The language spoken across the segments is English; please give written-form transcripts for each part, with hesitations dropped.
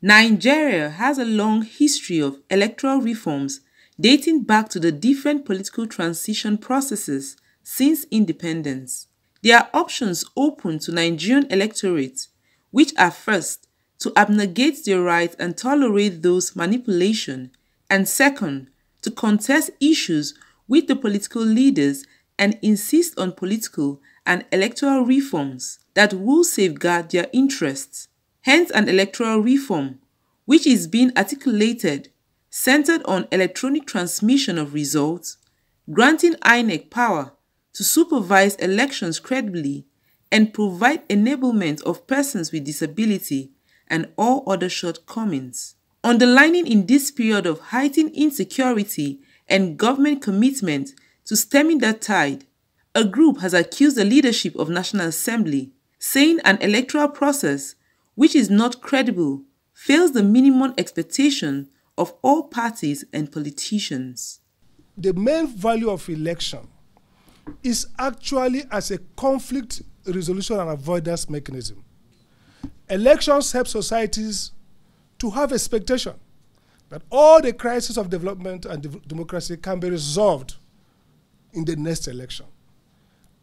Nigeria has a long history of electoral reforms dating back to the different political transition processes since independence. There are options open to Nigerian electorate, which are first, to abnegate their rights and tolerate those manipulation, and second, to contest issues with the political leaders and insist on political and electoral reforms that will safeguard their interests. Hence an electoral reform, which is being articulated, centered on electronic transmission of results, granting INEC power to supervise elections credibly and provide enablement of persons with disability and all other shortcomings. Underlining in this period of heightened insecurity and government commitment to stemming that tide, a group has accused the leadership of National Assembly, saying an electoral process which is not credible fails the minimum expectation of all parties and politicians. The main value of election is actually as a conflict resolution and avoidance mechanism. Elections help societies to have expectation that all the crises of development and democracy can be resolved in the next election.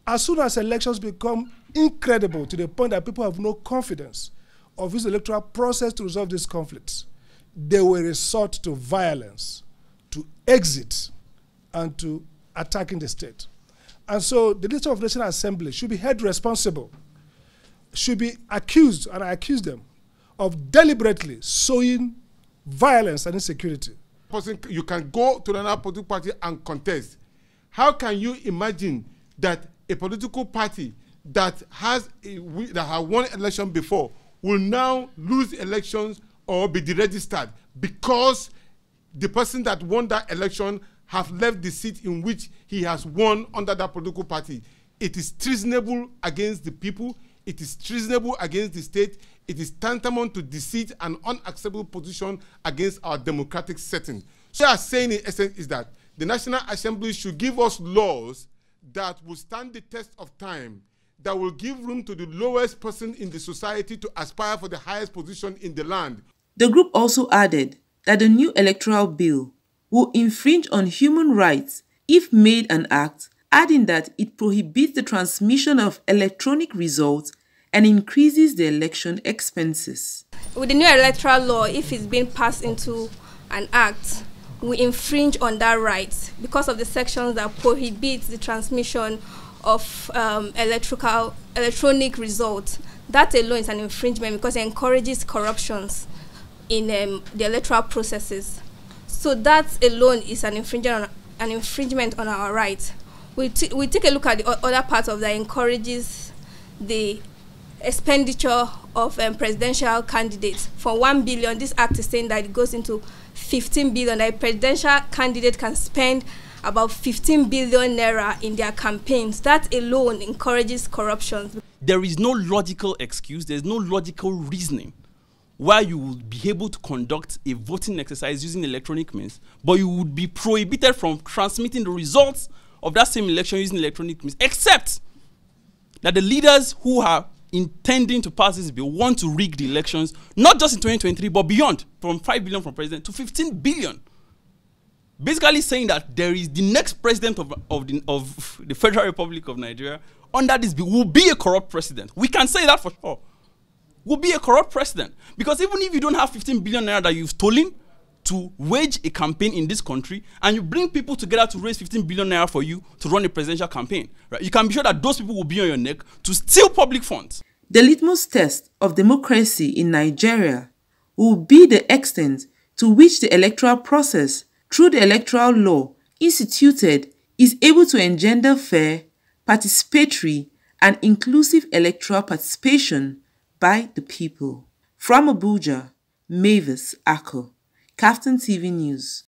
As soon as elections become incredible to the point that people have no confidence of this electoral process to resolve these conflicts, they will resort to violence, to exit, and to attacking the state. And so the leadership of the National Assembly should be held responsible, should be accused, and I accuse them, of deliberately sowing violence and insecurity. You can go to another political party and contest. How can you imagine that a political party that has won election before will now lose elections or be deregistered because the person that won that election have left the seat in which he has won under that political party? It is treasonable against the people. It is treasonable against the state. It is tantamount to deceit and unacceptable position against our democratic setting. So what I am saying in essence is that the National Assembly should give us laws that will stand the test of time, that will give room to the lowest person in the society to aspire for the highest position in the land. The group also added that the new electoral bill will infringe on human rights if made an act, adding that it prohibits the transmission of electronic results and increases the election expenses. With the new electoral law, if it's being passed into an act, we infringe on that right because of the sections that prohibit the transmission of electronic results. That alone is an infringement because it encourages corruptions in the electoral processes. So that alone is an infringement on our rights. We take a look at the other part of that encourages the expenditure of presidential candidates. For 1 billion, this act is saying that it goes into 15 billion. That a presidential candidate can spend about 15 billion naira in their campaigns. That alone encourages corruption. There is no logical excuse, there's no logical reasoning why you would be able to conduct a voting exercise using electronic means, but you would be prohibited from transmitting the results of that same election using electronic means, except that the leaders who are intending to pass this bill want to rig the elections, not just in 2023, but beyond, from 5 billion from president to 15 billion. Basically saying that there is the next president of the Federal Republic of Nigeria under this bill will be a corrupt president. We can say that for sure. Will be a corrupt president. Because even if you don't have 15 billion naira that you've stolen to wage a campaign in this country, and you bring people together to raise 15 billion naira for you to run a presidential campaign, right? You can be sure that those people will be on your neck to steal public funds. The litmus test of democracy in Nigeria will be the extent to which the electoral process, through the electoral law instituted, is able to engender fair, participatory, and inclusive electoral participation by the people. From Abuja, Mavis Ako, Kaftan TV News.